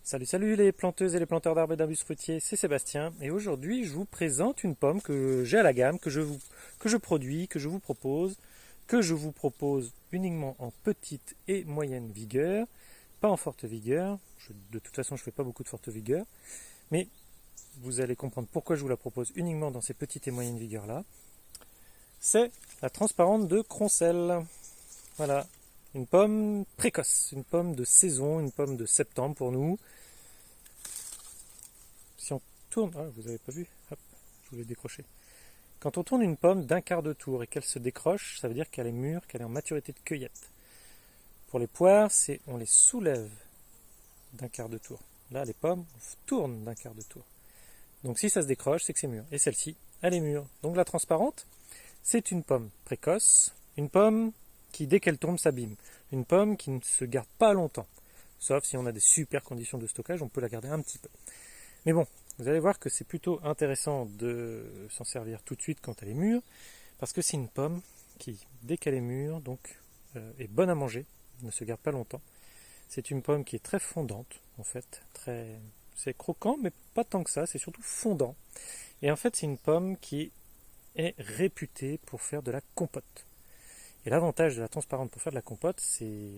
Salut les planteuses et les planteurs d'arbres et d'arbustes fruitiers, c'est Sébastien et aujourd'hui je vous présente une pomme que j'ai à la gamme, que je produis, que je vous propose uniquement en petite et moyenne vigueur, pas en forte vigueur. De toute façon je ne fais pas beaucoup de forte vigueur, mais vous allez comprendre pourquoi je vous la propose uniquement dans ces petites et moyennes vigueurs là. C'est la transparente de Croncel. Voilà, une pomme précoce, une pomme de saison, une pomme de septembre pour nous. Si on tourne, vous n'avez pas vu, hop, je voulais décrocher. Quand on tourne une pomme d'un quart de tour et qu'elle se décroche, ça veut dire qu'elle est mûre, qu'elle est en maturité de cueillette. Pour les poires, on les soulève d'un quart de tour. Là, les pommes, on tourne d'un quart de tour. Donc si ça se décroche, c'est que c'est mûr. Et celle-ci, elle est mûre. Donc la transparente, c'est une pomme précoce, une pomme qui, dès qu'elle tombe, s'abîme. Une pomme qui ne se garde pas longtemps. Sauf si on a des super conditions de stockage, on peut la garder un petit peu. Mais bon, vous allez voir que c'est plutôt intéressant de s'en servir tout de suite quand elle est mûre, parce que c'est une pomme qui, dès qu'elle est mûre, donc, est bonne à manger, ne se garde pas longtemps. C'est une pomme qui est très fondante, en fait, c'est croquant, mais pas tant que ça, c'est surtout fondant. Et en fait, c'est une pomme qui est réputée pour faire de la compote. Et l'avantage de la transparente pour faire de la compote, c'est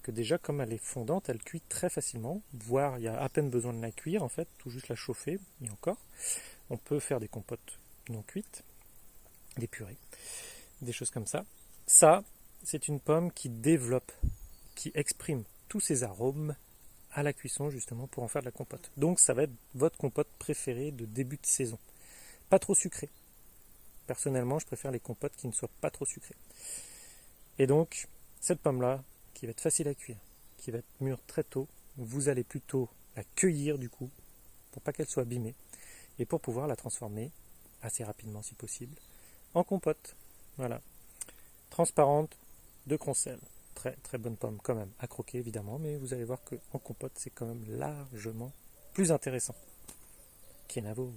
que déjà, comme elle est fondante, elle cuit très facilement, voire il y a à peine besoin de la cuire, en fait, tout juste la chauffer, et encore. On peut faire des compotes non cuites, des purées, des choses comme ça. Ça, c'est une pomme qui développe, qui exprime tous ses arômes à la cuisson, justement, pour en faire de la compote. Donc, ça va être votre compote préférée de début de saison. Pas trop sucrée. Personnellement, je préfère les compotes qui ne soient pas trop sucrées. Et donc, cette pomme-là, qui va être facile à cuire, qui va être mûre très tôt, vous allez plutôt la cueillir du coup, pour pas qu'elle soit abîmée, et pour pouvoir la transformer, assez rapidement si possible, en compote. Voilà. Transparente de Croncel. Très très bonne pomme quand même, à croquer évidemment, mais vous allez voir qu'en compote, c'est quand même largement plus intéressant. Kenavo.